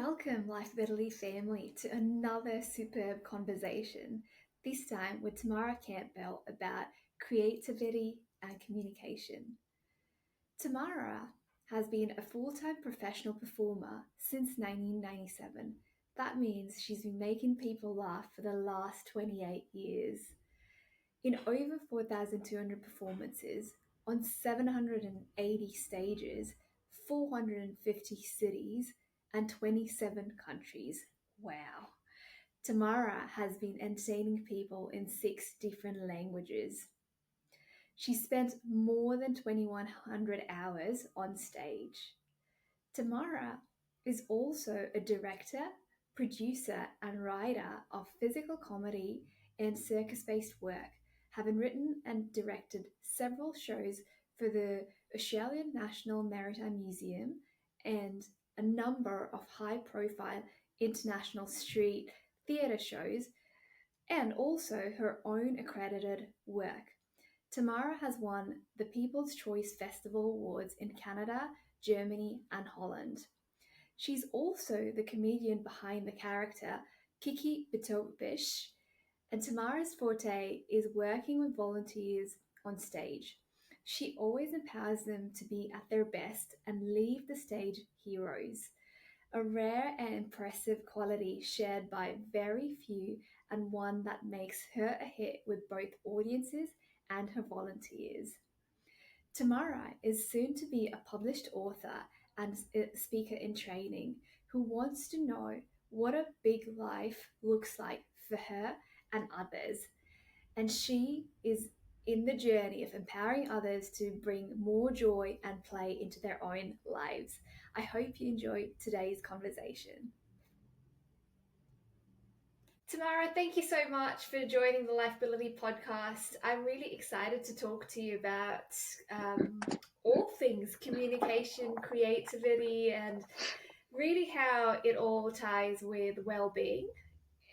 Welcome, Life Italy family, to another superb conversation, this time with Tamara Campbell about creativity and communication. Tamara has been a full time professional performer since 1997. That means she's been making people laugh for the last 28 years. In over 4,200 performances, on 780 stages, 450 cities, and 27 countries. Wow. Tamara has been entertaining people in 6 different languages. She spent more than 2,100 hours on stage. Tamara is also a director, producer, and writer of physical comedy and circus based work, having written and directed several shows for the Australian National Maritime Museum and a number of high profile international street theatre shows, and also her own accredited work. Tamara has won the People's Choice Festival Awards in Canada, Germany, and Holland. She's also the comedian behind the character Kiki Bittovabitsch, and Tamara's forte is working with volunteers on stage. She always empowers them to be at their best and leave the stage heroes, a rare and impressive quality shared by very few and one that makes her a hit with both audiences and her volunteers. Tamara is soon to be a published author and speaker in training who wants to know what a big life looks like for her and others. And she is in the journey of empowering others to bring more joy and play into their own lives. I hope you enjoy today's conversation. Tamara, thank you so much for joining the Lifeability podcast. I'm really excited to talk to you about all things communication, creativity, and really how it all ties with well-being.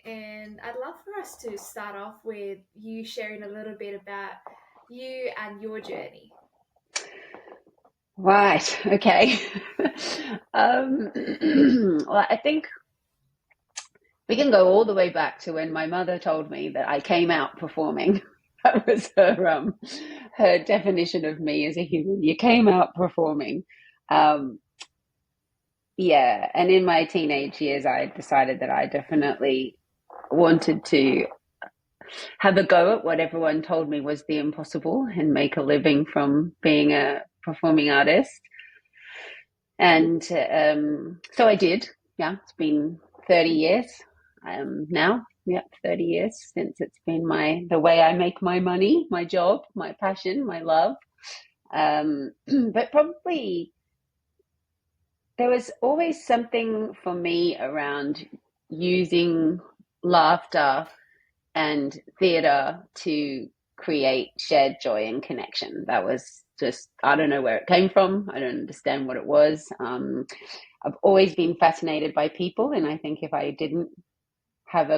And I'd love for us to start off with you sharing a little bit about you and your journey. Right. Okay. Well, I think we can go all the way back to when my mother told me that I came out performing. That was her definition of me as a human. You came out performing. Um, yeah, and in my teenage years, I decided that I definitely wanted to have a go at what everyone told me was the impossible and make a living from being a performing artist. And so I did. Yeah, it's been 30 years now. Yeah, 30 years since it's been the way I make my money, my job, my passion, my love. But probably there was always something for me around using laughter and theatre to create shared joy and connection. That was just, I don't know where it came from. I don't understand what it was. I've always been fascinated by people, and I think if I didn't have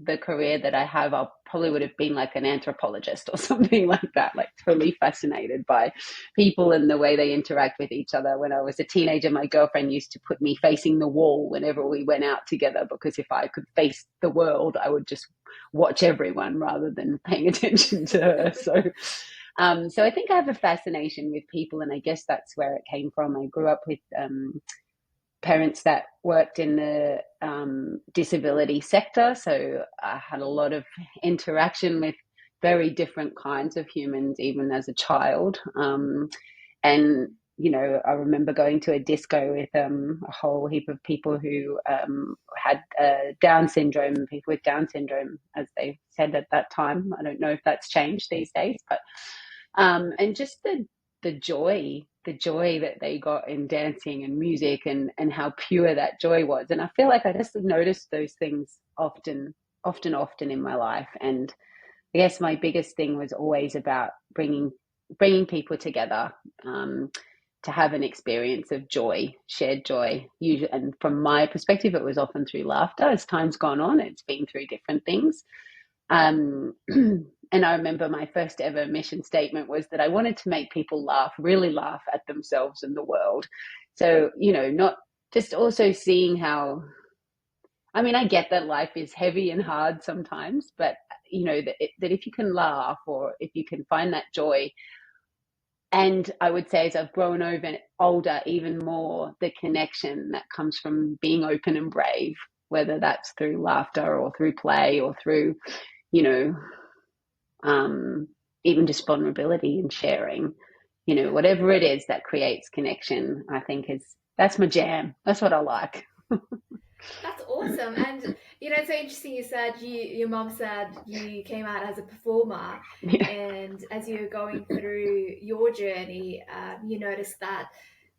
the career that I have, I probably would have been like an anthropologist or something like that, like totally fascinated by people and the way they interact with each other. When I was a teenager, my girlfriend used to put me facing the wall whenever we went out together, because if I could face the world, I would just watch everyone rather than paying attention to her. So I think I have a fascination with people, and I guess that's where it came from. I grew up with parents that worked in the disability sector, so I had a lot of interaction with very different kinds of humans, even as a child. And I remember going to a disco with a whole heap of people who had Down syndrome, people with Down syndrome, as they said at that time. I don't know if that's changed these days, but and just the joy that they got in dancing and music, and how pure that joy was. And I feel like I just noticed those things often in my life. And I guess my biggest thing was always about bringing people together, to have an experience of joy, shared joy. Usually, and from my perspective, it was often through laughter. As time's gone on, it's been through different things. Um, and I remember my first ever mission statement was that I wanted to make people laugh, really laugh at themselves and the world. So, just also seeing how, I mean, I get that life is heavy and hard sometimes, but that if you can laugh or if you can find that joy, and I would say as I've grown older, even more the connection that comes from being open and brave, whether that's through laughter or through play or through, you know, even just vulnerability and sharing, Yeah. whatever it is that creates connection, I think that's my jam. That's what I like. That's awesome. And it's so interesting you said your mom said you came out as a performer, Yeah. and as you were going through your journey, you noticed that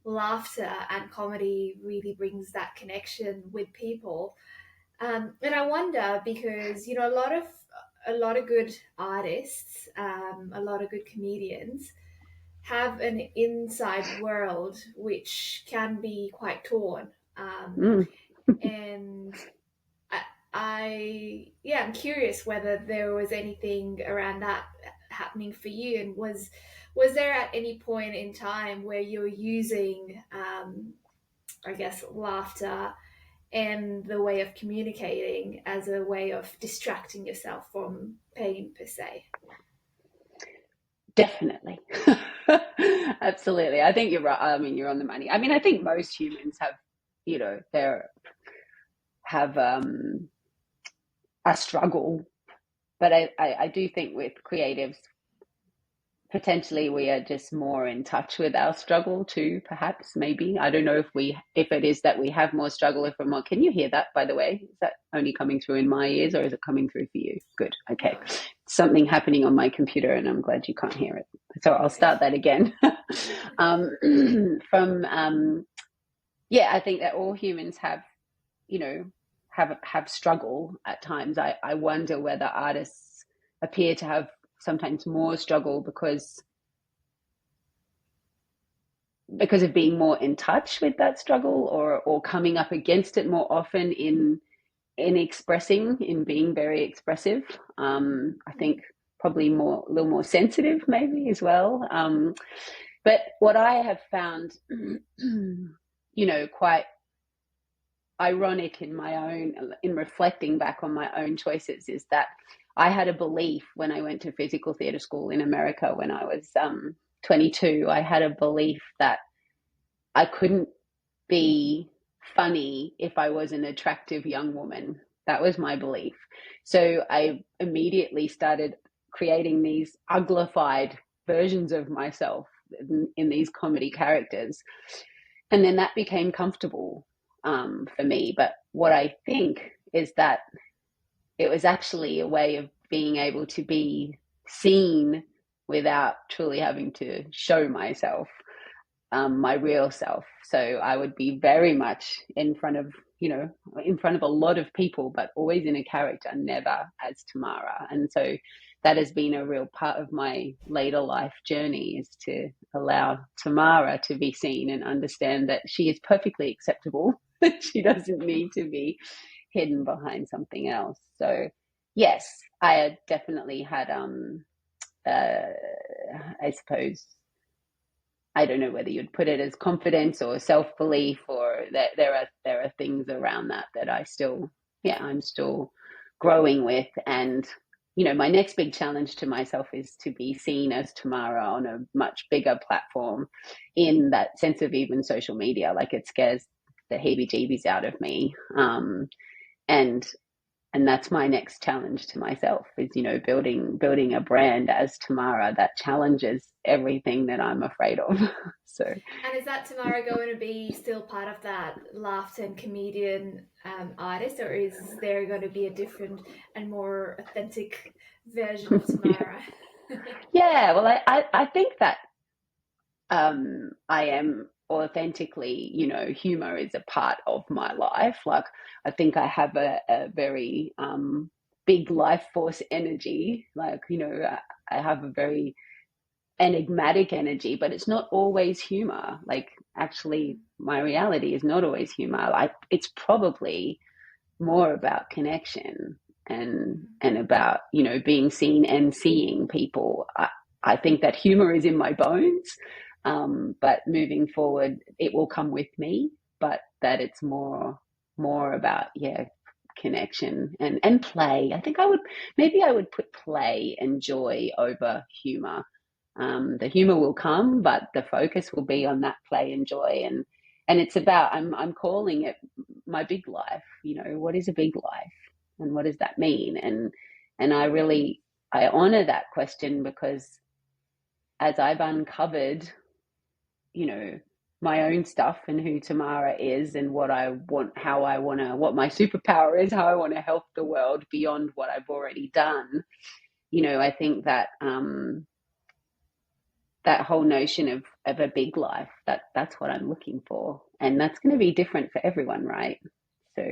laughter and comedy really brings that connection with people. And I wonder because a lot of good artists, a lot of good comedians have an inside world which can be quite torn. Mm. And I'm curious whether there was anything around that happening for you, and was there at any point in time where you were using, I guess, laughter and the way of communicating as a way of distracting yourself from pain per se? Definitely. Absolutely. I think you're right. I mean, you're on the money. I mean, I think most humans have, they have a struggle, but I do think with creatives, potentially we are just more in touch with our struggle too, perhaps, maybe. I don't know if it is that we have more struggle, if we're more, can you hear that, by the way? Is that only coming through in my ears or is it coming through for you? Good. Okay. No. Something happening on my computer and I'm glad you can't hear it. So I'll start that again. From yeah, I think that all humans have, you know, have struggle at times. I wonder whether artists appear to have sometimes more struggle because of being more in touch with that struggle, or coming up against it more often in being very expressive. I think probably a little more sensitive maybe as well. But what I have found, quite ironic in reflecting back on my own choices, is that I had a belief when I went to physical theatre school in America when I was 22. I had a belief that I couldn't be funny if I was an attractive young woman. That was my belief. So I immediately started creating these uglified versions of myself in these comedy characters. And then that became comfortable for me. But what I think is that it was actually a way of being able to be seen without truly having to show myself, my real self. So I would be very much in front of a lot of people, but always in a character, never as Tamara. And so that has been a real part of my later life journey, is to allow Tamara to be seen and understand that she is perfectly acceptable. She doesn't need to be hidden behind something else. So yes, I definitely had I suppose, I don't know whether you'd put it as confidence or self-belief, or that there are things around that I'm still growing with. And my next big challenge to myself is to be seen as Tamara on a much bigger platform, in that sense of even social media. Like, it scares the heebie-jeebies out of me. And that's my next challenge to myself, is building a brand as Tamara that challenges everything that I'm afraid of. So And is that Tamara going to be still part of that laughter and comedian artist, or is there going to be a different and more authentic version of Tamara? yeah, well, I think that I am authentically, humor is a part of my life. Like, I think I have a very big life force energy. Like, I have a very enigmatic energy, but it's not always humor. Like, actually, my reality is not always humor. Like, it's probably more about connection and about being seen and seeing people. I think that humor is in my bones, but moving forward, it will come with me. but that it's more about, yeah, connection and play. I think I would put play and joy over humor. The humor will come, but the focus will be on that play and joy. And it's about, I'm calling it my big life. What is a big life, and what does that mean? And I honor that question, because as I've uncovered, you know, my own stuff and who Tamara is and what I want, what my superpower is, how I want to help the world beyond what I've already done. I think that that whole notion of a big life, that's what I'm looking for, and that's going to be different for everyone, right? So,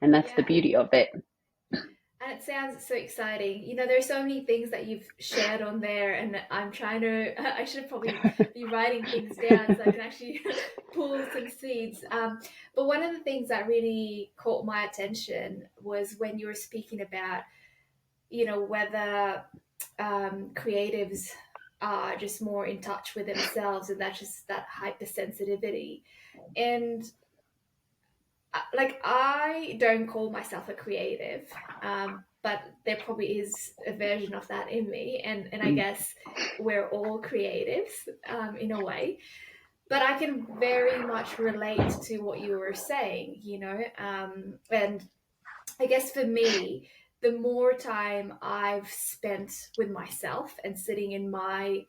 and that's the Yeah. beauty of it. And it sounds so exciting. There's so many things that you've shared on there, and I'm trying to, I should probably be writing things down so I can actually pull some seeds. But one of the things that really caught my attention was when you were speaking about, whether creatives are just more in touch with themselves, and that's just that hypersensitivity. And like, I don't call myself a creative, but there probably is a version of that in me, and I Mm. guess we're all creatives, in a way. But I can very much relate to what you were saying, and I guess for me, the more time I've spent with myself and sitting in my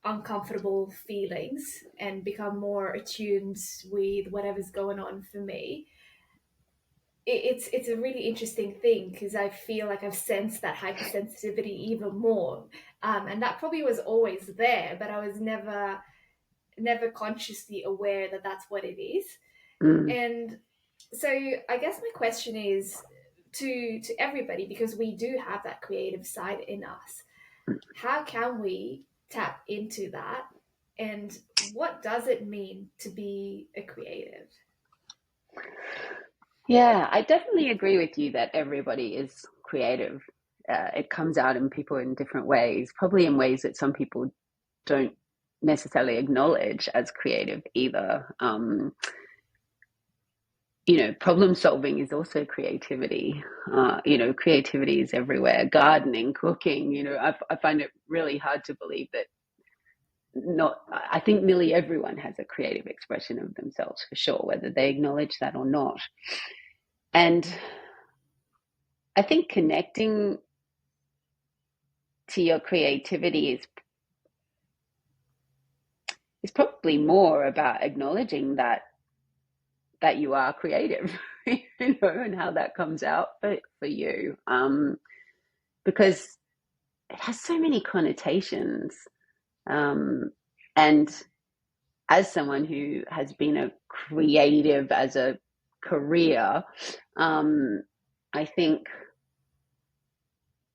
uncomfortable feelings and become more attuned with whatever's going on for me, it's a really interesting thing, because I feel like I've sensed that hypersensitivity even more, and that probably was always there, but I was never consciously aware that that's what it is. Mm. And so I guess my question is to everybody, because we do have that creative side in us. How can we tap into that, and what does it mean to be a creative? Yeah, I definitely agree with you that everybody is creative. It comes out in people in different ways, probably in ways that some people don't necessarily acknowledge as creative either. Problem solving is also creativity. Creativity is everywhere. Gardening, cooking. I find it really hard to believe that not. I think nearly everyone has a creative expression of themselves, for sure, whether they acknowledge that or not. And I think connecting to your creativity is probably more about acknowledging that you are creative, and how that comes out for you. Because it has so many connotations. And as someone who has been a creative as a career, I think,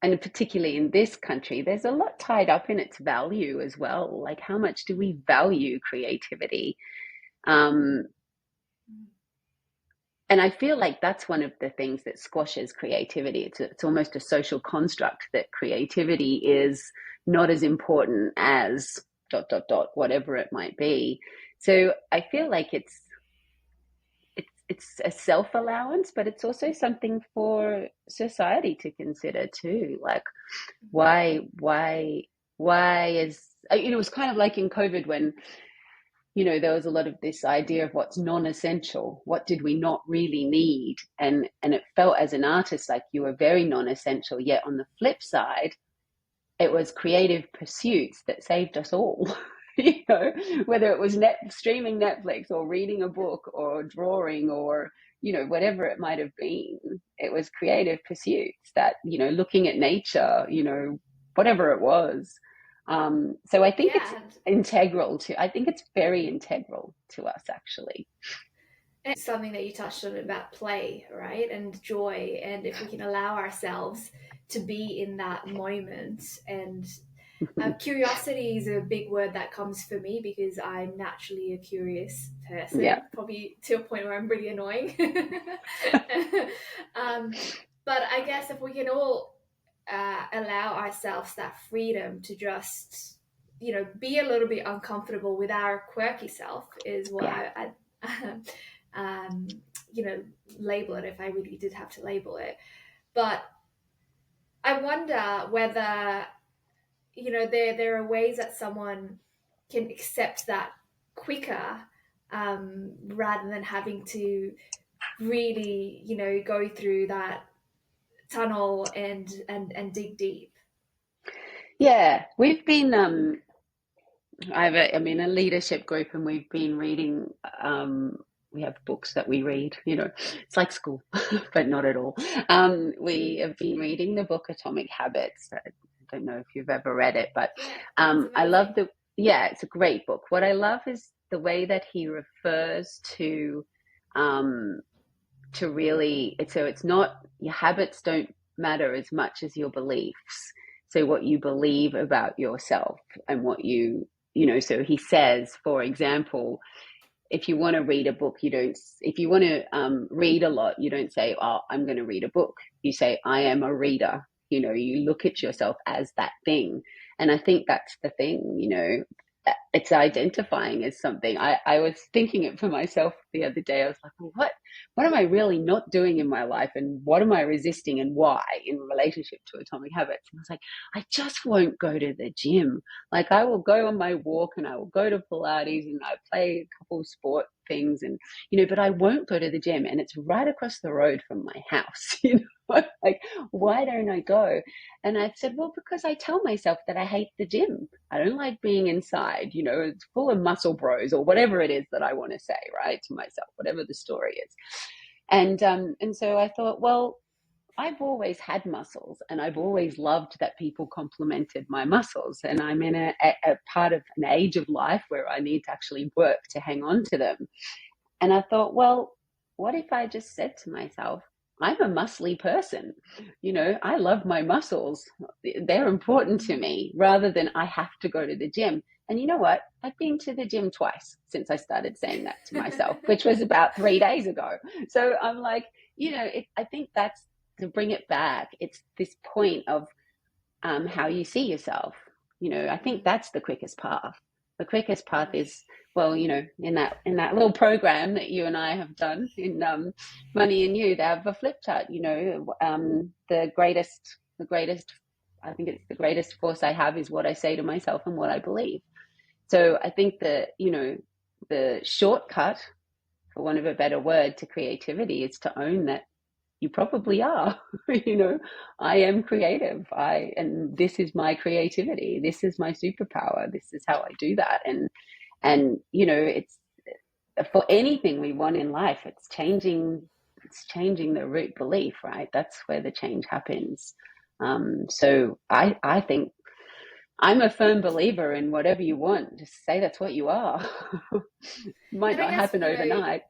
and particularly in this country, there's a lot tied up in its value as well. Like, how much do we value creativity? Um, and I feel like that's one of the things that squashes creativity. It's almost a social construct that creativity is not as important as dot dot dot, whatever it might be. So I feel like it's a self allowance, but it's also something for society to consider too. Like, why is, it was kind of like in COVID when there was a lot of this idea of what's non-essential. What did we not really need? And it felt, as an artist, like you were very non-essential. Yet on the flip side, it was creative pursuits that saved us all. Whether it was streaming Netflix or reading a book or drawing or whatever it might have been. It was creative pursuits that looking at nature, whatever it was. So I think it's Yeah, and integral to. I think it's very integral to us, actually. it's something that you touched on about play, right? And joy. And if we can allow ourselves to be in that moment. And curiosity is a big word that comes for me, because I'm naturally a curious Yeah, person, probably to a point where I'm really annoying. um, but I guess if we can all allow ourselves that freedom to just, be a little bit uncomfortable with our quirky self, is what yeah, I um, label it if I really did have to label it. But I wonder whether, there are ways that someone can accept that quicker, rather than having to really, go through that tunnel and dig deep. Yeah, we've been I'm in a leadership group, and we've been reading. We have books that we read. It's like school, but not at all. We have been reading the book Atomic Habits. I don't know if you've ever read it, but Yeah, it's I love amazing. the. Yeah, it's a great book. What I love is the way that he refers um, to really. So it's not, your habits don't matter as much as your beliefs. So what you believe about yourself, and so he says, for example, if you want to read a book, you don't, if you want to read a lot, you don't say, oh, I'm going to read a book. You say, I am a reader. You look at yourself as that thing. And I think that's the thing, it's identifying as something. I was thinking it for myself the other day. I was like, well, what am I really not doing in my life? And what am I resisting, and why, in relationship to Atomic Habits? And I was like, I just won't go to the gym. Like, I will go on my walk, and I will go to Pilates, and I play a couple of sport things, and but I won't go to the gym, and it's right across the road from my house. Like, why don't I go? And I said, well, because I tell myself that I hate the gym. I don't like being inside. It's full of muscle bros, or whatever it is that I want to say, right, to myself, whatever the story is. And so I thought, well, I've always had muscles, and I've always loved that people complimented my muscles. And I'm in a part of an age of life where I need to actually work to hang on to them. And I thought, well, what if I just said to myself, I'm a muscly person. I love my muscles. They're important to Mm. me, rather than I have to go to the gym. And you know what? I've been to the gym twice since I started saying that to myself, which was about 3 days ago. So I'm like, I think that's, to bring it back, it's this point of how you see yourself. I think Mm. that's the quickest path. The quickest path Yes. is, well, in that little program that you and I have done in Money and You, they have a flip chart. The greatest, I think it's the greatest force I have is what I say to myself and what I believe. So I think that the shortcut, for want of a better word, to creativity is to own that you probably are. I am creative. And this is my creativity. This is my superpower. This is how I do that. And it's, for anything we want in life, it's changing the root belief, right? That's where the change happens. So I think I'm a firm believer in whatever you want, just say that's what you are. Might And I not guess, happen overnight.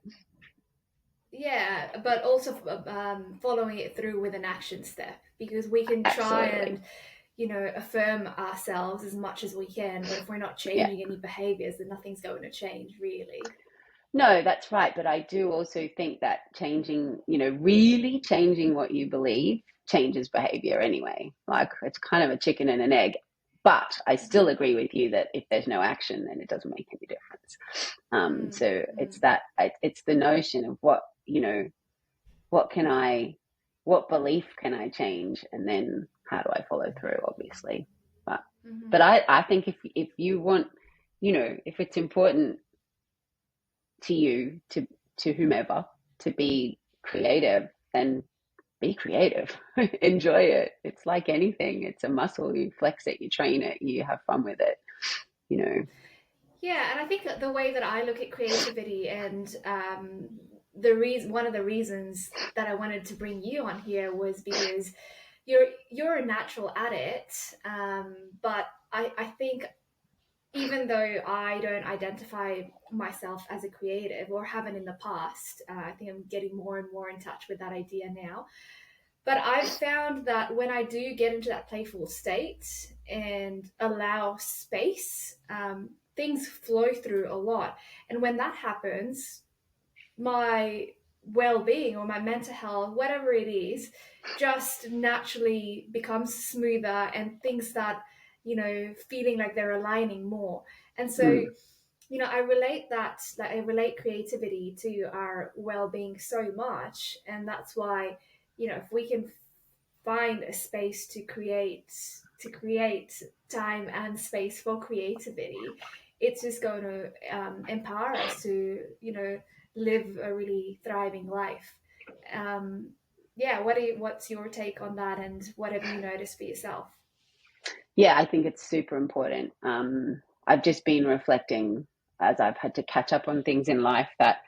yeah, but also following it through with an action step, because we can try Absolutely. and, affirm ourselves as much as we can, but if we're not Yeah. changing any behaviors, then nothing's going to change, really. No, that's right. But I do also think that changing, really changing what you believe changes behavior anyway. Like, it's kind of a chicken and an egg. But I still Mm-hmm. agree with you that if there's no action, then it doesn't make any difference. So it's Mm-hmm. it's the notion of what can I, what belief can I change, and then how do I follow through? Obviously, but Mm-hmm. but I think if you want, if it's important to you, to whomever, to be creative, then be creative. Enjoy it. It's like anything. It's a muscle. You flex it, you train it, you have fun with it, you know. Yeah, and I think that the way that I look at creativity, and one of the reasons that I wanted to bring you on here was because you're a natural at it, but I think even though I don't identify myself as a creative, or haven't in the past, I think I'm getting more and more in touch with that idea now. But I've found that when I do get into that playful state and allow space, things flow through a lot. And when that happens, my well-being or my mental health, whatever it is, just naturally becomes smoother, and things start, feeling like they're aligning more. And so Mm, I relate creativity to our well-being so much, and that's why, if we can find a space to create time and space for creativity, it's just going to empower us to live a really thriving life. um, yeah, what's your take on that, and what have you noticed for yourself? Yeah, I think it's super important. I've just been reflecting as I've had to catch up on things in life that,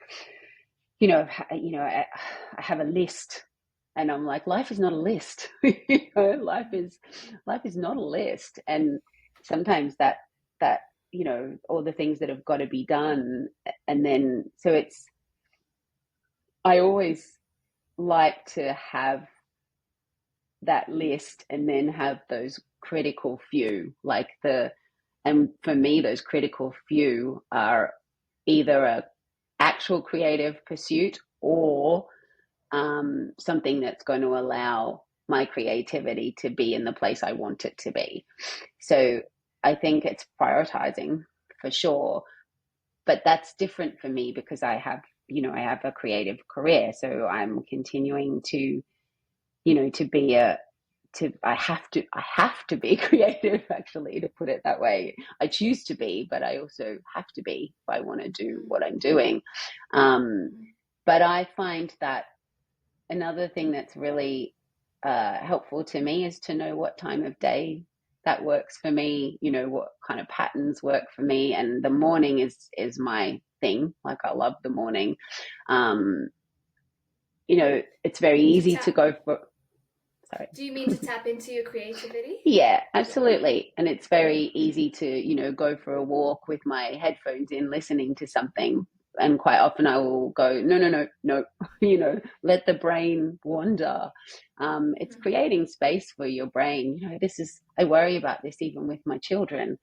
I have a list, and I'm like, life is not a list. Life is not a list, and sometimes that all the things that have got to be done, and then so it's I always like to have that list and then have those critical few, and for me those critical few are either a actual creative pursuit or something that's going to allow my creativity to be in the place I want it to be. So I think it's prioritizing for sure, but that's different for me because I have a creative career, so I'm continuing to be a to I have to be creative, actually, to put it that way. I choose to be, but I also have to be if I want to do what I'm doing. um, but I find that another thing that's really helpful to me is to know what time of day that works for me, what kind of patterns work for me, and the morning is my thing. Like, I love the morning. um, it's very To easy to tap go for. Sorry. Do you mean to tap into your creativity? Yeah, Yeah. absolutely. And it's very easy to, go for a walk with my headphones in, listening to something. And quite often I will go, no, no, no, no, let the brain wander. It's Mhm. creating space for your brain. I worry about this even with my children.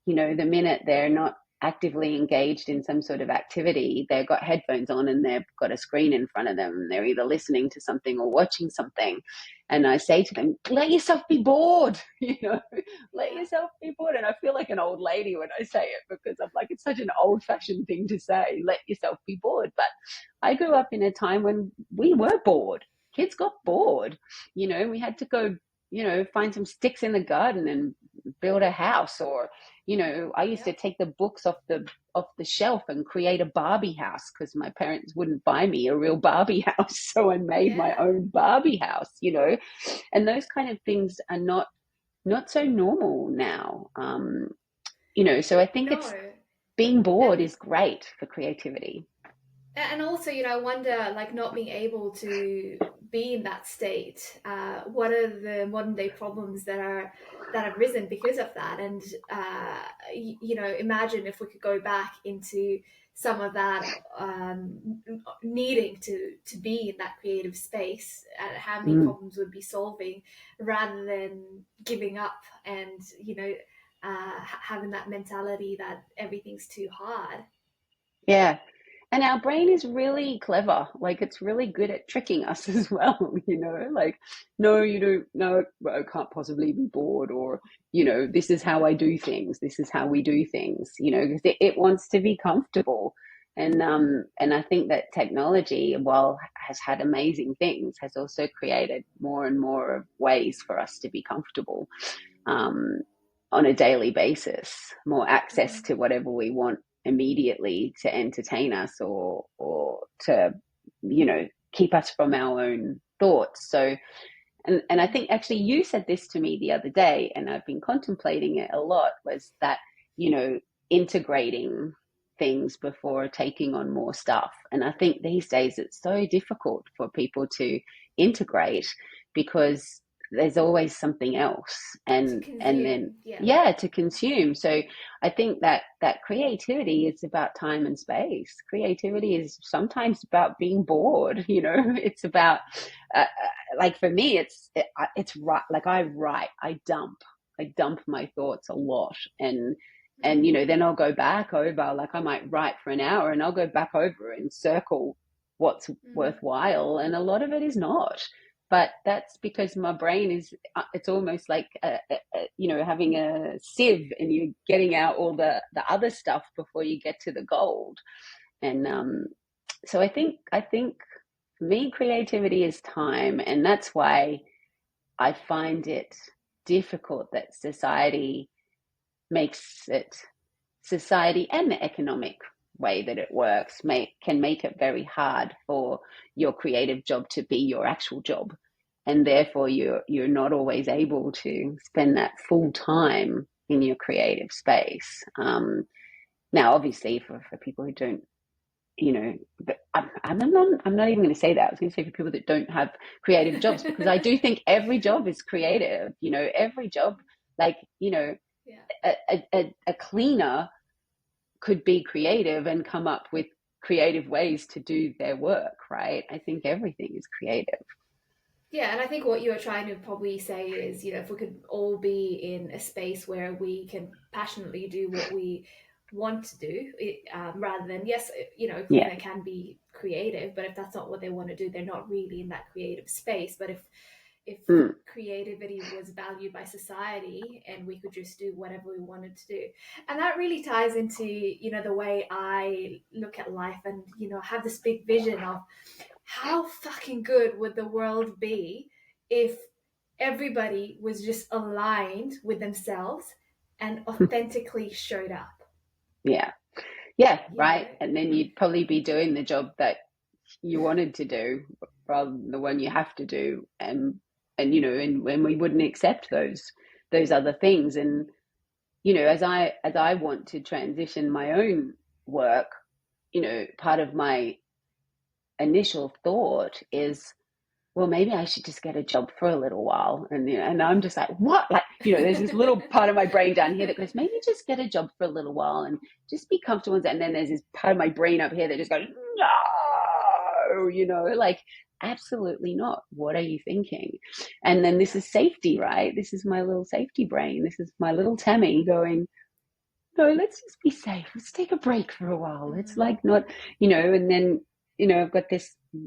The minute they're not actively engaged in some sort of activity, they've got headphones on and they've got a screen in front of them, and they're either listening to something or watching something. And I say to them, let yourself be bored, let Yeah. yourself be bored. And I feel like an old lady when I say it, because I'm like, it's such an old fashioned thing to say, let yourself be bored. But I grew up in a time when we were bored. Kids got bored. We had to go, find some sticks in the garden and build a house, or I used to Yep. take the books off the shelf and create a Barbie house because my parents wouldn't buy me a real Barbie house, so I made my Yeah. own Barbie house. And those kind of things are not so normal now. So I think No. it's being bored And is great for creativity. and also, I wonder, like, not being able to be in that state. What are the modern day problems that have risen because of that? And imagine if we could go back into some of that, needing to be in that creative space, how many Mm. problems would be solving, rather than giving up and having that mentality that everything's too hard. Yeah. And our brain is really clever. Like, it's really good at tricking us as well, like, no, you don't, no, I can't possibly be bored, or, this is how I do things. This is how we do things, because it wants to be comfortable. And I think that technology, while has had amazing things, has also created more and more of ways for us to be comfortable. Um, on a daily basis, more access Mhm. to whatever we want immediately to entertain us, or to keep us from our own thoughts. So, and I think actually you said this to me the other day, and I've been contemplating it a lot, was that integrating things before taking on more stuff. And I think these days it's so difficult for people to integrate because there's always something else, To and then, consume, yeah. yeah, to consume. So I think that creativity is about time and space. Creativity is sometimes about being bored. It's about like, for me, it's right. Like, I dump my thoughts a lot, and Mm. then I'll go back over. Like, I might write for an hour and I'll go back over and circle what's Mm. worthwhile, and a lot of it is not. but that's because my brain is, it's almost like having a sieve, and you're getting out all the other stuff before you get to the gold. And so I think for me, creativity is time, and that's why I find it difficult that society and the economic way that it works can make it very hard for your creative job to be your actual job, and therefore you're not always able to spend that full time in your creative space. Now, obviously, for people who don't, but I'm not even going to say that. I was going to say for people that don't have creative jobs, because I do think every job is creative. Every job, like, Yeah. a cleaner could be creative and come up with creative ways to do their work, right? I think everything is creative. Yeah, and I think what you're trying to probably say is, if we could all be in a space where we can passionately do what we want to do, rather than, yes, a Yeah. cleaner can be creative, but if that's not what they want to do, they're not really in that creative space. But if Mm. creativity was valued by society and we could just do whatever we wanted to do, and that really ties into the way I look at life, and have this big vision of how fucking good would the world be if everybody was just aligned with themselves and authentically showed up, Yeah. Yeah, you know? right. And then you'd probably be doing the job that you wanted to do rather than the one you have to do. And when we wouldn't accept those other things. And as I want to transition my own work, part of my initial thought is, well, maybe I should just get a job for a little while. And I'm just like, what? Like, there's this little part of my brain down here that goes, maybe just get a job for a little while and just be comfortable. And then there's this part of my brain up here that just goes, no, like, absolutely not. What are you thinking? And then this is safety, right? This is my little safety brain. This is my little Tammy going, no, let's just be safe. Let's take a break for a while. It's Mm-hmm. like not, and then, I've got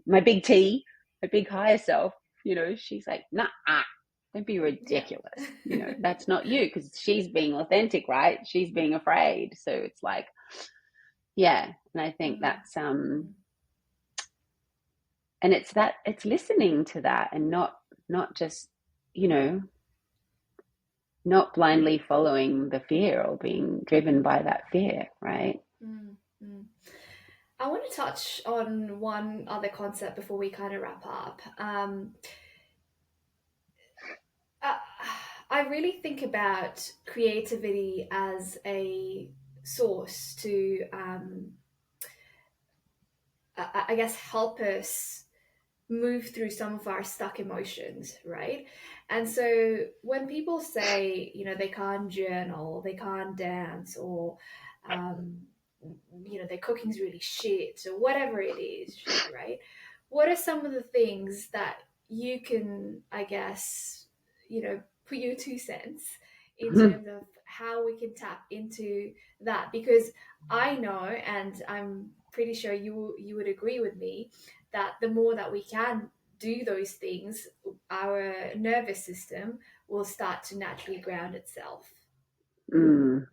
my big T, my big higher self, she's like, nah, don't be Yeah. ridiculous. That's not you, because she's being authentic, right? She's being afraid. So it's like, yeah. And I think Mm-hmm. that's, and it's listening to that, and not just, not blindly following the fear or being driven by that fear, right? Mm-hmm. I want to touch on one other concept before we kind of wrap up. Uh, I really think about creativity as a source to, I guess, help us move through some of our stuck emotions, right? And so when people say, they can't journal, they can't dance, or, um, their cooking's really shit, or whatever it is, right? What are some of the things that you can, I guess, put your 2 cents in terms of how we can tap into that? Because I know, and I'm pretty sure you would agree with me, that the more that we can do those things, our nervous system will start to naturally ground itself. Mm,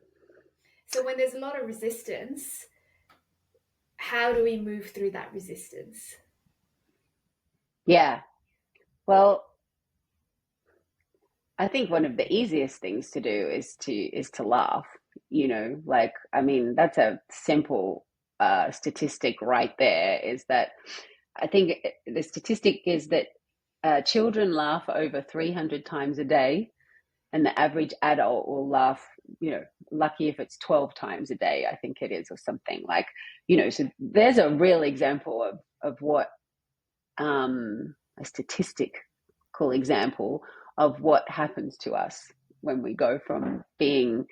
So when there's a lot of resistance, how do we move through that resistance? yeah. Well, I think one of the easiest things to do is to laugh. Like, I mean, that's a simple statistic right there. Is that I think the statistic is that children laugh over 300 times a day, and the average adult will laugh, lucky if it's 12 times a day, I think it is, or something like, so there's a real example of what, a statistical example of what happens to us when we go from being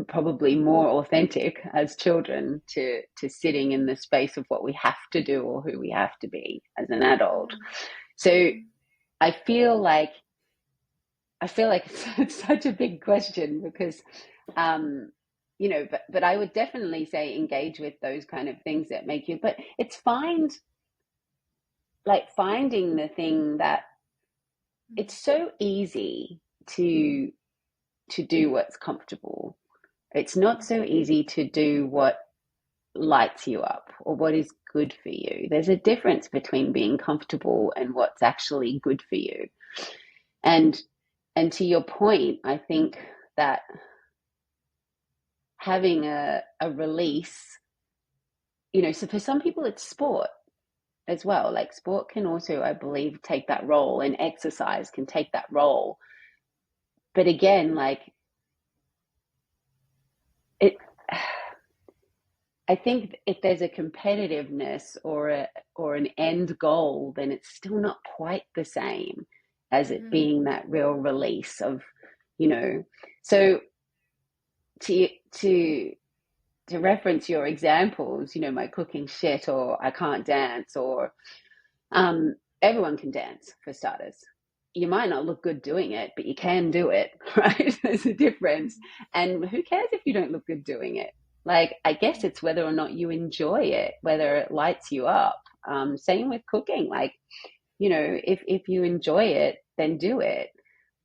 probably more authentic as children to sitting in the space of what we have to do or who we have to be as an adult. Mm-hmm. So Mm-hmm. I feel like it's such a big question, because but I would definitely say engage with those kind of things that make you, but it's finding the thing that it's so easy to do what's comfortable. It's not so easy to do what lights you up or what is good for you. There's a difference between being comfortable and what's actually good for you. And to your point, I think that having a release, so for some people it's sport as well. Like sport can also, I believe, take that role, and exercise can take that role. But again, like it I think if there's a competitiveness or an end goal, then it's still not quite the same as it being that real release of, you know. So to to reference your examples, my cooking shit, or I can't dance, or everyone can dance for starters. You might not look good doing it, but you can do it, right? There's a difference. And who cares if you don't look good doing it? Like, I guess it's whether or not you enjoy it, whether it lights you up. Same with cooking. Like, if you enjoy it, then do it.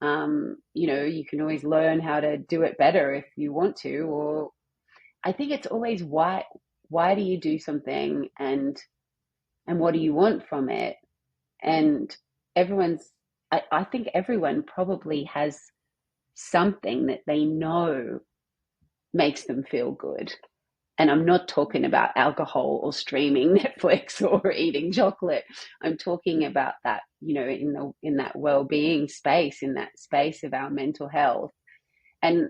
You can always learn how to do it better if you want to. Or I think it's always why do you do something, and what do you want from it? And I think everyone probably has something that they know makes them feel good. And I'm not talking about alcohol or streaming Netflix or eating chocolate. I'm talking about that, in that well-being space, in that space of our mental health. And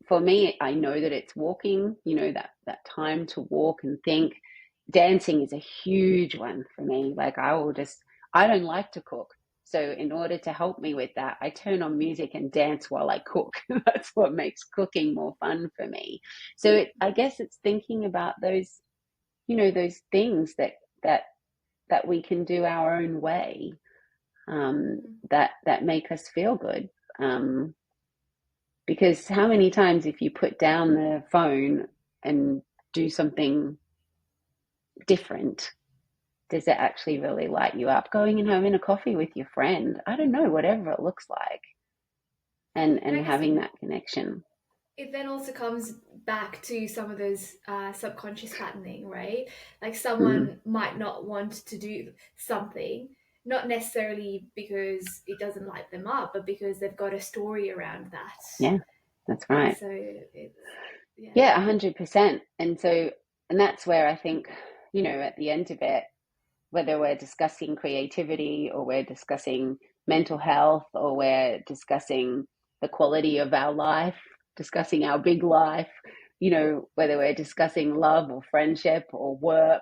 for me, I know that it's walking, that time to walk and think. Dancing is a huge one for me. Like I don't like to cook. So in order to help me with that, I turn on music and dance while I cook. That's what makes cooking more fun for me. So I guess it's thinking about those, those things that we can do our own way, that make us feel good. Because how many times, if you put down the phone and do something different, does it actually really light you up? Going and having a coffee with your friend, I don't know, whatever it looks like, and And I guess having that connection. it then also comes back to some of those subconscious patterning, right? Like someone Mm. might not want to do something, not necessarily because it doesn't light them up, but because they've got a story around that. Yeah, that's And right. so it's, yeah. Yeah, 100%. And that's where I think, at the end of it, whether we're discussing creativity or we're discussing mental health or we're discussing the quality of our life, discussing our big life, whether we're discussing love or friendship or work,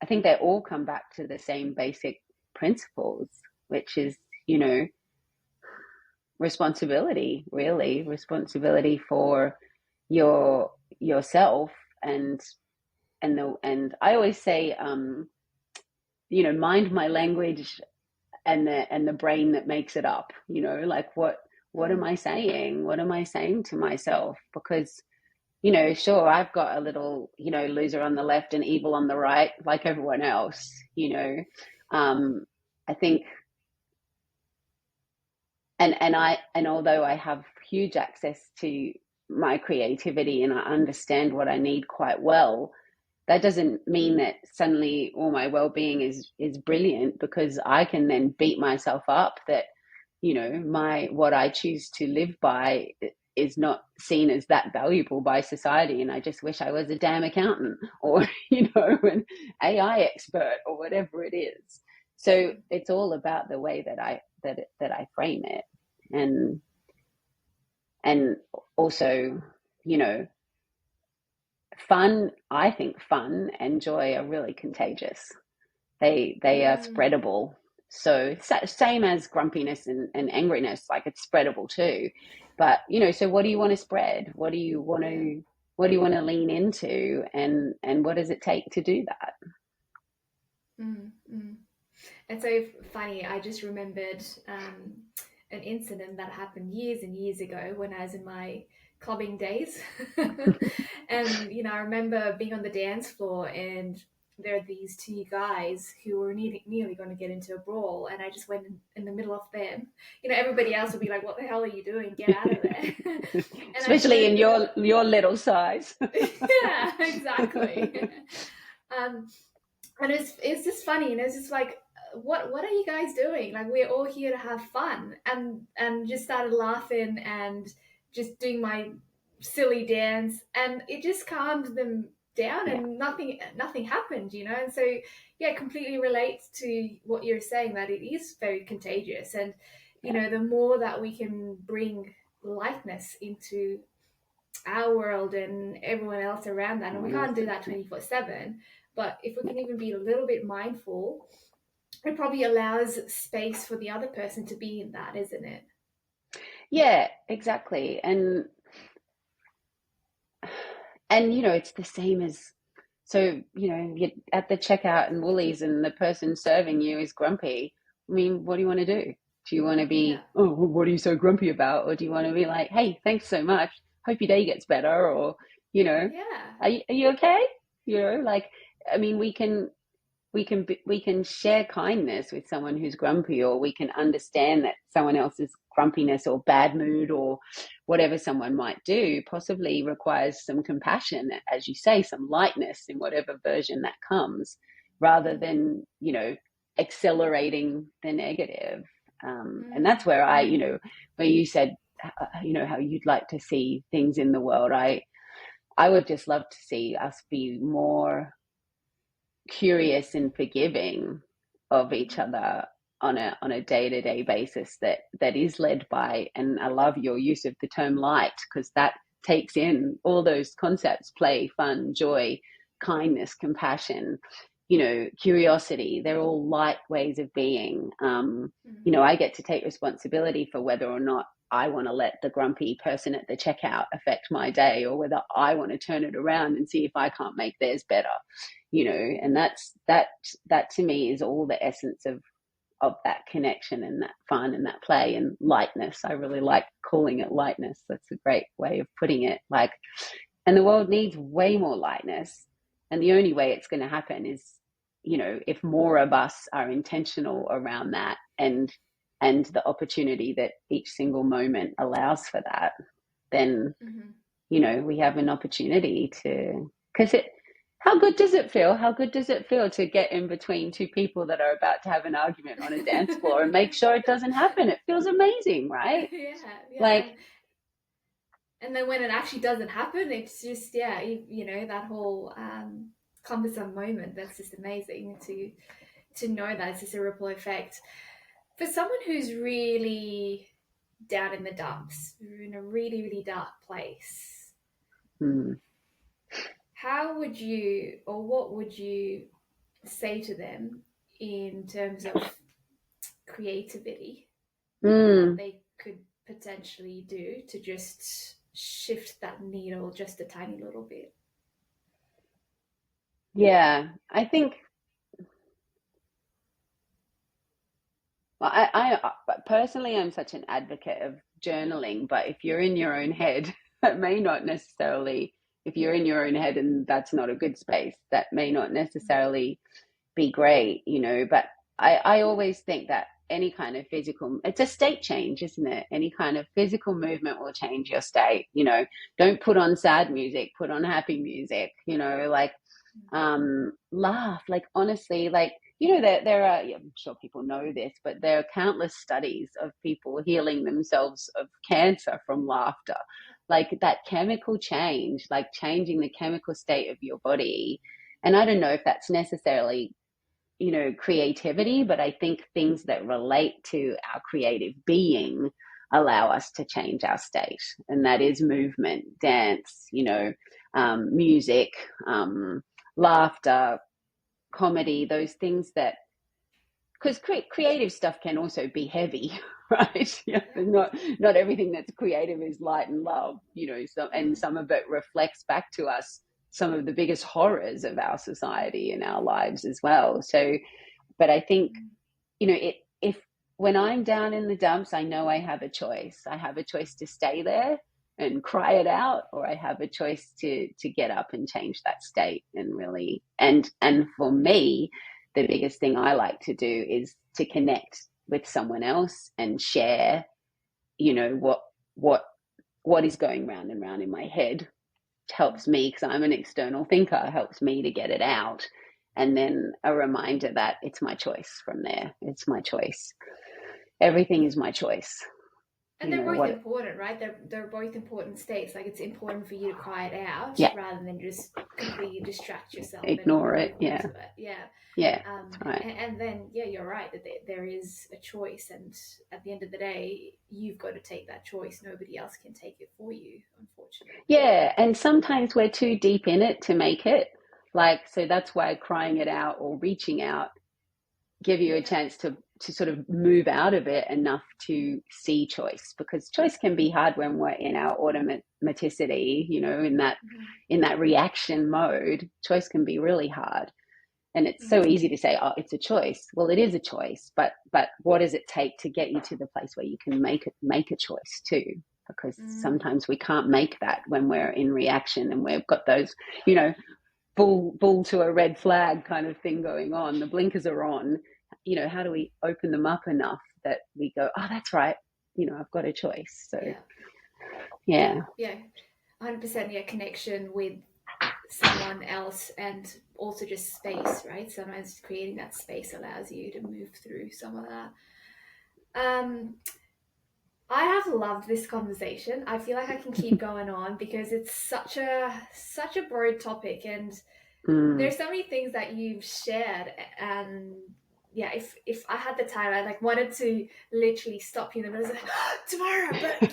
I think they all come back to the same basic principles, which is, you know, responsibility, really, responsibility for yourself, and I always say, mind my language, and the brain that makes it up, like what am Mm. I saying? What am I saying to myself? Because, sure, I've got a little, loser on the left and evil on the right, like everyone else, I think, and although I have huge access to my creativity and I understand what I need quite well, that doesn't mean that suddenly all my well-being is brilliant, because I can then beat myself up that, my what I choose to live by is not seen as that valuable by society, and I just wish I was a damn accountant, or an AI expert, or whatever it is. So it's all about the way that I frame it. And and also, you know I think fun and joy are really contagious. They are Mm. spreadable. So same as grumpiness and angriness, like it's spreadable too. But, so what do you want to spread? Yeah. What do you want to lean into, and what does it take to do that? Mm. Mm. It's so funny. I just remembered an incident that happened years and years ago when I was in my clubbing days. And, I remember being on the dance floor and there are these two guys who were nearly going to get into a brawl, and I just went in the middle of them. You know, everybody else would be like, "What the hell are you doing? Get out of there!" And I Especially in stood there. your little size. Yeah, exactly. um, and it's just funny, and it's just like, what are you guys doing? Like, we're all here to have fun, and just started laughing and just doing my silly dance, and it just calmed them down, Yeah, and nothing happened, you know. And so, yeah, it completely relates to what you're saying, that it is very contagious, and you yeah, know, the more that we can bring lightness into our world and everyone else around that. And we everyone can't do else's. that Yeah. 24/7. But if we can even be a little bit mindful, it probably allows space for the other person to be in that, isn't it? Yeah, exactly. And you know, it's the same as, so you know, you're at the checkout in Woolies and the person serving you is grumpy. I mean, what do you want to do? Do you want to Yeah. be, oh, well, what are you so grumpy about? Or do you want to be like, hey, thanks so much. Hope your day gets better. Or, you know, Yeah. are you okay? You know, like, I mean, we can share kindness with someone who's grumpy, or we can understand that someone else's grumpiness or bad mood or whatever someone might do possibly requires some compassion, as you say, some lightness in whatever version that comes, rather Mm. than, you know, accelerating the negative. And Mm. that's where you Mm. know, where you said, you know, how you'd like to see things in the world. I would just love to see us be more curious and forgiving of each Mm. other on a day-to-day basis, that is led by, and I love your use of the term light, because that takes in all those concepts: play, fun, joy, kindness, compassion, you know, curiosity. They're all light ways of being. You Mm. know, I get to take responsibility for whether or not I want to let the grumpy person at the checkout affect my day, or whether I want to turn it around and see if I can't make theirs better, you know. And that to me is all the essence of that connection and that fun and that play and lightness. I really like calling it lightness. That's a great way of putting it. Like, and the world needs way more lightness, and the only way it's going to happen is, you know, if more of us are intentional around that, and the opportunity that each single moment allows for that, then, Mm. you know, we have an opportunity to, because it, how good does it feel? How good does it feel to get in between two people that are about to have an argument on a dance floor and make sure it doesn't happen? It feels amazing, right? Yeah. Yeah. Like, And then when it actually doesn't happen, it's just, yeah, you know, that whole cumbersome moment. That's just amazing to know that it's just a ripple effect. For someone who's really down in the dumps, in a really, really dark place, hmm, how would you, or what would you say to them in terms of creativity that hmm, they could potentially do to just shift that needle just a tiny little bit? yeah, I think, well, personally, I'm such an advocate of journaling, but if you're in your own head, that may not necessarily, if you're in your own head and that's not a good space, that may not necessarily be great, you know. But I always think that any kind of physical, it's a state change, isn't it? Any kind of physical movement will change your state, you know. Don't put on sad music, put on happy music, you know, like, laugh, like, honestly, like, you know, there are, yeah, I'm sure people know this, but there are countless studies of people healing themselves of cancer from laughter. Like, that chemical change, like changing the chemical state of your body. And I don't know if that's necessarily, you know, creativity, but I think things that relate to our creative being allow us to change our state. And that is movement, dance, you know, music, laughter, comedy, those things that, because creative stuff can also be heavy, right? Yeah, Yeah. not everything that's creative is light and love, you know. So, and Mm. some of it reflects back to us some of the biggest horrors of our society and our lives as well. So, but I think, Mm. you know, if when I'm down in the dumps, I know I have a choice. I have a choice to stay there, and cry it out, or I have a choice to get up and change that state and really, and for me, the biggest thing I like to do is to connect with someone else and share, what is going round and round in my head. Helps me, because I'm an external thinker, helps me to get it out. And then a reminder that it's my choice from there. It's my choice. Everything is my choice. And they're both important, right? They're both important states. Like, it's important for you to cry it out, rather than just completely distract yourself, ignore it. Yeah. Right. And then, you're right, that there is a choice, and at the end of the day, you've got to take that choice. Nobody else can take it for you, unfortunately. Yeah, and sometimes we're too deep in it to make it. So that's why crying it out or reaching out give you a chance to sort of move out of it enough to see choice, because choice can be hard when we're in our automaticity, in that reaction mode. Choice can be really hard, and it's so easy to say, oh, it's a choice. Well, it is a choice, but what does it take to get you to the place where you can make a choice too? Because sometimes we can't make that when we're in reaction, and we've got those, bull to a red flag kind of thing going on. The blinkers are on. How do we open them up enough that we go, oh, that's right, I've got a choice. So yeah 100%. Connection with someone else, and also just space, right? Sometimes creating that space allows you to move through some of that. I have loved this conversation. I feel like I can keep going on, because it's such a broad topic, and there's so many things that you've shared. And if I had the time, I wanted to literally stop you in the middle and say, Tamara, but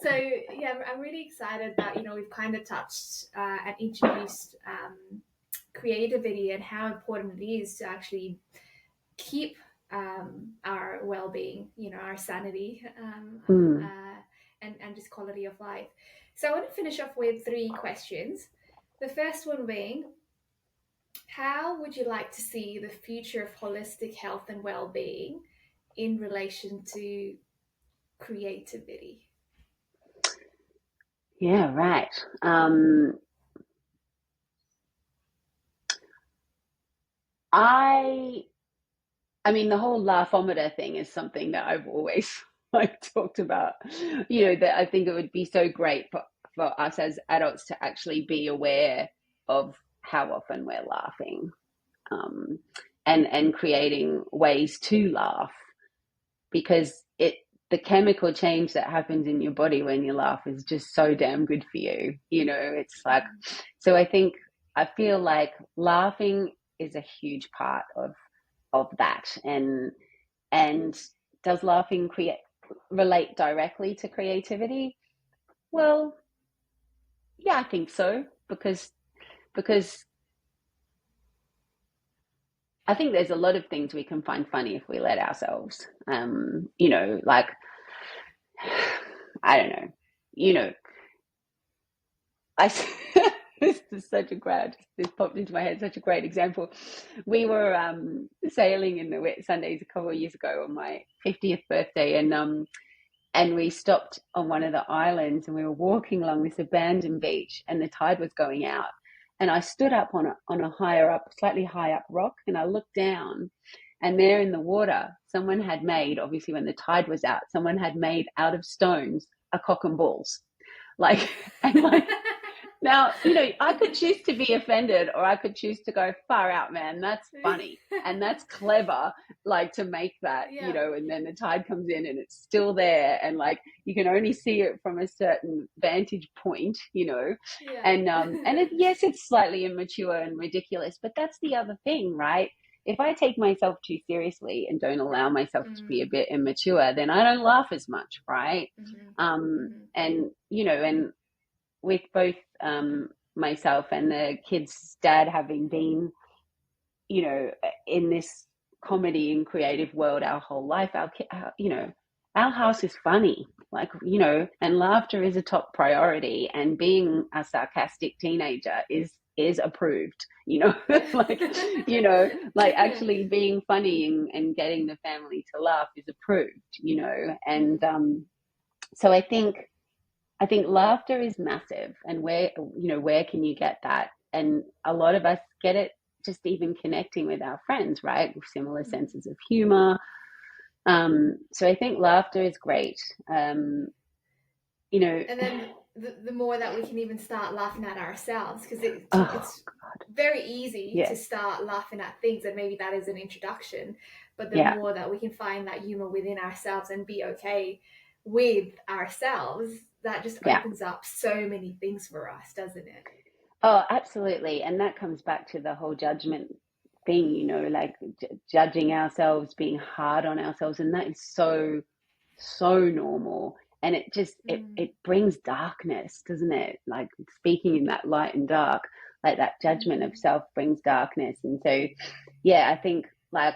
so I'm really excited that we've kind of touched and introduced creativity, and how important it is to actually keep our well-being, our sanity, and just quality of life. So I want to finish off with 3 questions. The first one being, how would you like to see the future of holistic health and well-being in relation to creativity? Yeah, right. I mean, the whole laughometer thing is something that I've always talked about, that I think it would be so great for us as adults to actually be aware of how often we're laughing, and creating ways to laugh, because the chemical change that happens in your body when you laugh is just so damn good for you. It's like, so I feel like laughing is a huge part of that. And does laughing relate directly to creativity? Well, yeah, I think so, because I think there's a lot of things we can find funny if we let ourselves. I don't know. This is this popped into my head, such a great example. We were sailing in the wet Sundays a couple of years ago on my 50th birthday, and we stopped on one of the islands, and we were walking along this abandoned beach, and the tide was going out. And I stood up on a slightly high up rock, and I looked down, and there in the water, someone had made, obviously when the tide was out, someone had made out of stones a cock and balls. Now, I could choose to be offended, or I could choose to go, far out, man, that's funny. And that's clever, to make that, and then the tide comes in and it's still there. And you can only see it from a certain vantage point, and yes, it's slightly immature and ridiculous, but that's the other thing, right? If I take myself too seriously and don't allow myself to be a bit immature, then I don't laugh as much, right? And with both myself and the kids' dad having been, in this comedy and creative world our whole life, our house is funny, and laughter is a top priority, and being a sarcastic teenager is approved, actually being funny and getting the family to laugh is approved, and So I think laughter is massive, and where can you get that? And a lot of us get it just even connecting with our friends, right? With similar Mhm. senses of humor. So I think laughter is great. Um, you know, And then the more that we can even start laughing at ourselves, because oh it's very easy to yes, start laughing at things, and maybe that is an introduction. But the yeah, more that we can find that humor within ourselves and be okay with ourselves, that just yeah. opens up so many things for us, doesn't it? Oh, absolutely. And that comes back to the whole judgment thing, like judging ourselves, being hard on ourselves. And that is so, so normal. And it just, Mm. it brings darkness, doesn't it? Like speaking in that light and dark, like that judgment of Mm. self brings darkness. And so, yeah, I think like,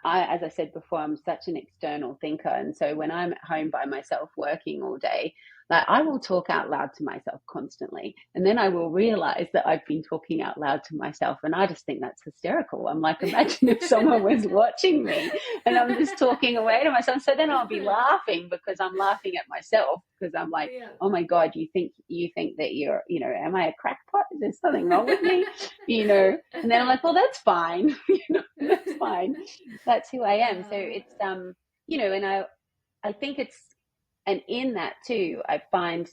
as I said before, I'm such an external thinker. And so when I'm at home by myself working all day, like I will talk out loud to myself constantly. And then I will realize that I've been talking out loud to myself. And I just think that's hysterical. I'm like, imagine if someone was watching me and I'm just talking away to myself. So then I'll be laughing because I'm laughing at myself because I'm like, Yeah. oh my God, you think that am I a crackpot? Is there something wrong with me? And then I'm like, well, that's fine. That's fine. That's who I am. So Uh, it's and I think it's and in that too, I find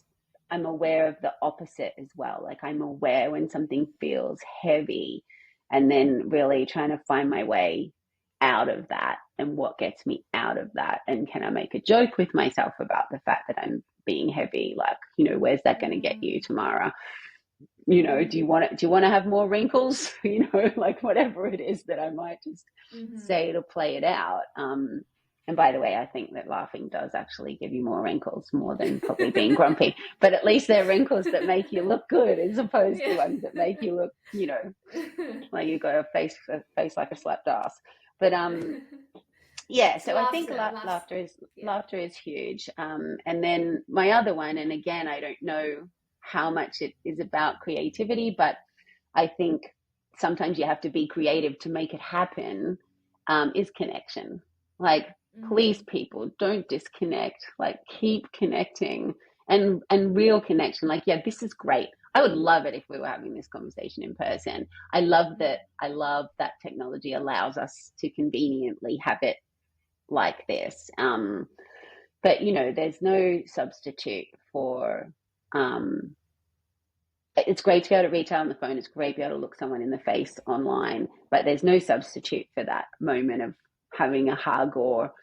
I'm aware of the opposite as well. Like I'm aware when something feels heavy and then really trying to find my way out of that and what gets me out of that. And can I make a joke with myself about the fact that I'm being heavy? Like, where's that going to get you, mm, Tamara? Do you mm, want to have more wrinkles? Like whatever it is that I might just mhm. say to play it out. And by the way, I think that laughing does actually give you more wrinkles, more than probably being grumpy. But at least they're wrinkles that make you look good, as opposed to Yeah. ones that make you look, like you got a face like a slapped ass. But yeah. So So I think laughs, yeah. laughter is huge. And then my other one, and again, I don't know how much it is about creativity, but I think sometimes you have to be creative to make it happen, is connection. Like, please, Mm. people, don't disconnect. Like, keep connecting and real connection. Like, yeah, this is great. I would love it if we were having this conversation in person. I love that technology allows us to conveniently have it like this. But there's no substitute for it's great to be able to reach out on the phone. It's great to be able to look someone in the face online, but there's no substitute for that moment of having a hug or,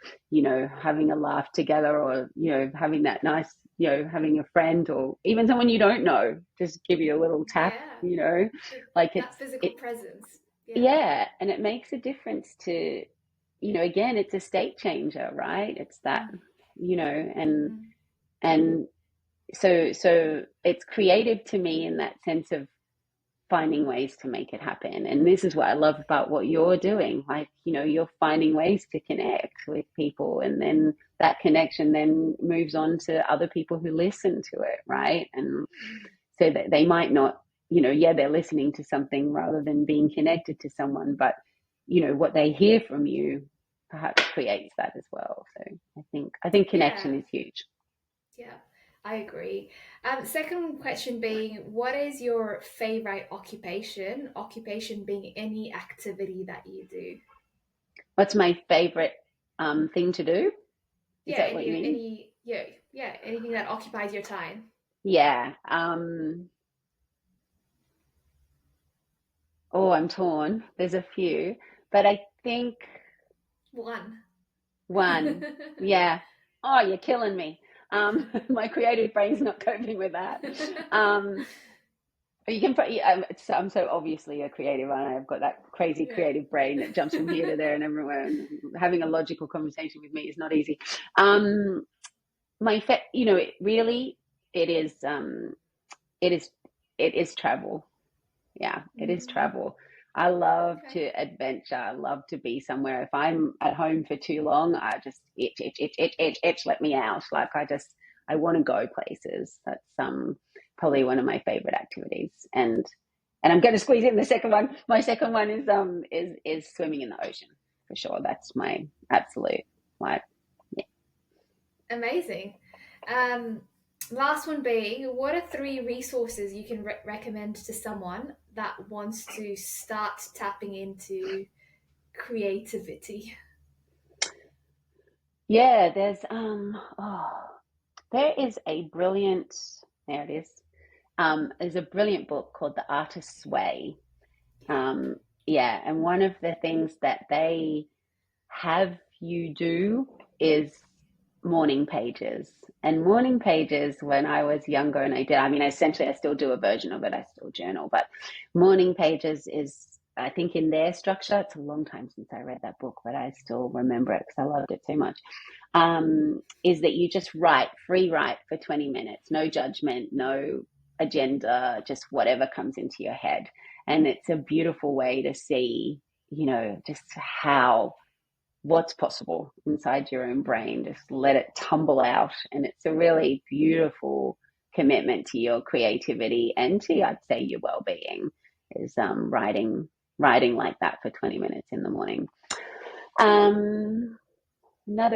having a laugh together or, having that nice, having a friend or even someone you don't know, just give you a little tap, Yeah. like That physical it, presence. Yeah. yeah. And it makes a difference to, again, it's a state changer, right? It's that, Mm. and, Mm. and so it's creative to me in that sense of finding ways to make it happen. And this is what I love about what you're doing. Like, you're finding ways to connect with people, and then that connection then moves on to other people who listen to it, right? And Mm. so that they might not, yeah, they're listening to something rather than being connected to someone, but what they hear from you perhaps creates that as well. So I think Yeah. connection is huge. Yeah. I agree. Second question being, what is your favorite occupation? Occupation being any activity that you do. What's my favorite thing to do? Is Yeah, that what you mean? yeah, anything that occupies your time. Yeah. Oh, I'm torn. There's a few, but I think One. one. Yeah. Oh, you're killing me. My creative brain's not coping with that. Um, you can. I'm so obviously a creative, and I've got that crazy Yeah. creative brain that jumps from here to there and everywhere. And having a logical conversation with me is not easy. It really, it is. It is. It is travel. Yeah, it is Mm, travel. I love okay. to adventure. I love to be somewhere. If I'm at home for too long, I just itch, let me out. Like I want to go places. That's probably one of my favorite activities. And I'm going to squeeze in the second one. My second one is swimming in the ocean for sure. That's my absolute like yeah. Amazing. Um, Last one being, what are three resources you can recommend to someone that wants to start tapping into creativity? Yeah, there is a brilliant, there it is. There's a brilliant book called The Artist's Way. Yeah. Yeah, and one of the things that they have you do is morning pages. And morning pages, when I was younger, and I mean, essentially, I still do a version of it, I still journal, but morning pages is, I think, in their structure, it's a long time since I read that book, but I still remember it because I loved it so much. Is that you just free write for 20 minutes, no judgment, no agenda, just whatever comes into your head. And it's a beautiful way to see, just what's possible inside your own brain. Just let it tumble out. And it's a really beautiful commitment to your creativity and to, I'd say, your well-being, is writing like that for 20 minutes in the morning. Another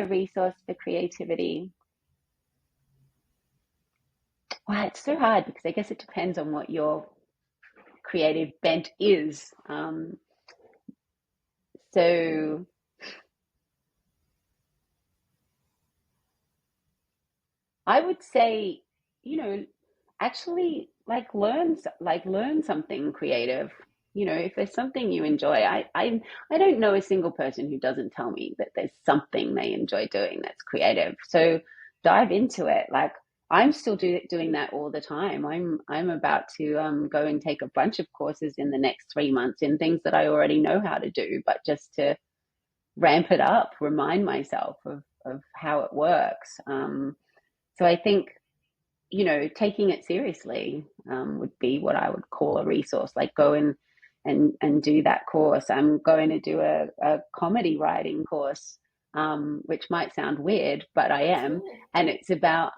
resource for creativity. Well, it's so hard because I guess it depends on what your creative bent is. So I would say, actually, learn something creative. If there's something you enjoy, I don't know a single person who doesn't tell me that there's something they enjoy doing that's creative. So dive into it. Like, I'm still doing that all the time. I'm about to go and take a bunch of courses in the next 3 months in things that I already know how to do, but just to ramp it up, remind myself of how it works. So I think, taking it seriously would be what I would call a resource. Like, go in and do that course. I'm going to do a comedy writing course, which might sound weird, but I am. Cool. And it's about,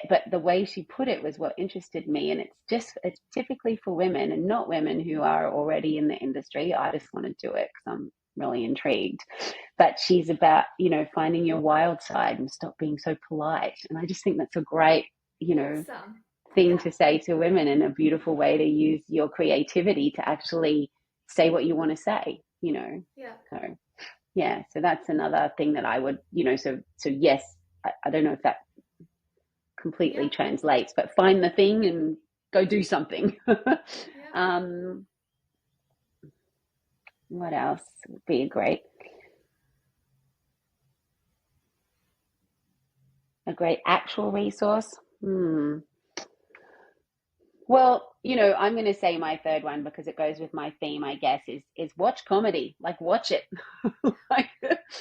but the way she put it was what interested me. And it's typically for women, and not women who are already in the industry. I just want to do it because I'm really intrigued. But she's about, finding your wild side and stop being so polite. And I just think that's a great, Awesome. thing Yeah. to say to women, and a beautiful way to use your creativity to actually say what you want to say, Yeah. So yeah, so that's another thing that I would, so yes, I don't know if that completely Yeah. translates, but find the thing and go do something. Yeah. What else would be a great actual resource? Well, I'm going to say my third one because it goes with my theme, I guess, is watch comedy. Like, watch it. Like,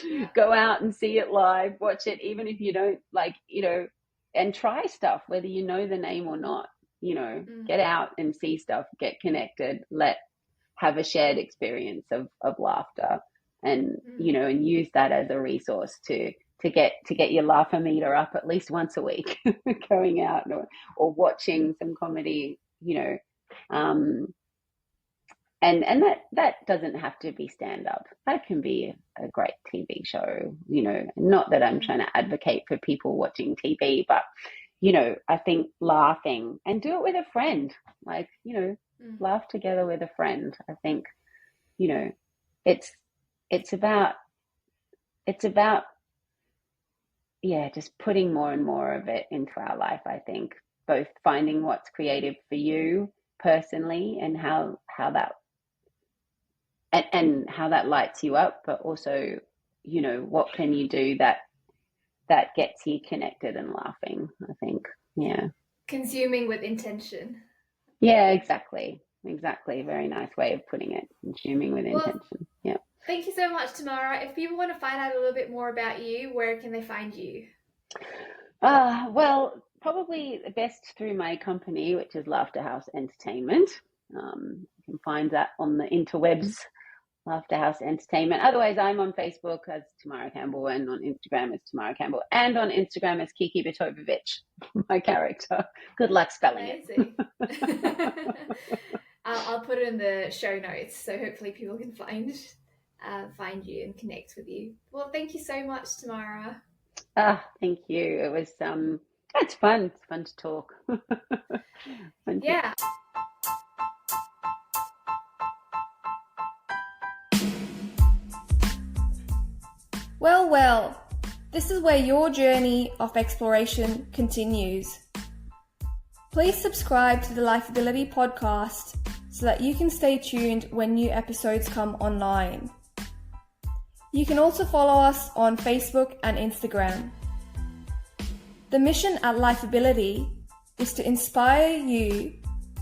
Yeah. go out and see it live, watch it, even if you don't and try stuff, whether you know the name or not. Mm. Get out and see stuff, get connected, have a shared experience of laughter, and Mm. and use that as a resource to get your laugher meter up at least once a week, going out or watching some comedy, um, and that doesn't have to be stand up. That can be a great TV show. Not that I'm Mm. trying to advocate for people watching TV, but I think laughing, and do it with a friend, like, Mm. laugh together with a friend. I think, you know, it's it's about it's about yeah, just putting more and more of it into our life. I think both finding what's creative for you personally, and how that and how that lights you up, but also, what can you do that gets you connected and laughing, I think. Yeah. Consuming with intention. Yeah, exactly. Very nice way of putting it. Consuming with Well, intention. Yeah. thank you so much, Tamara. If people want to find out a little bit more about you, where can they find you? Well, probably best through my company, which is Laughter House Entertainment. You can find that on the interwebs, Laughter House Entertainment. Otherwise, I'm on Facebook as Tamara Campbell, and on Instagram as Tamara Campbell, and on Instagram as Kiki Bittovabitsch, my character. Good luck spelling Amazing. I'll put it in the show notes so hopefully people can find you and connect with you. Well, thank you so much, Tamara. Ah, thank you. It was it's fun. It's fun to talk. Fun to Yeah. Well, well, this is where your journey of exploration continues. Please subscribe to the Lifeability podcast so that you can stay tuned when new episodes come online. You can also follow us on Facebook and Instagram. The mission at Lifeability is to inspire you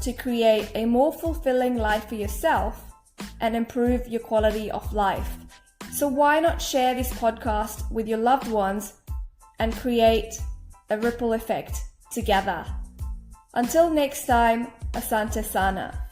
to create a more fulfilling life for yourself and improve your quality of life. So why not share this podcast with your loved ones and create a ripple effect together? Until next time, Asante Sana.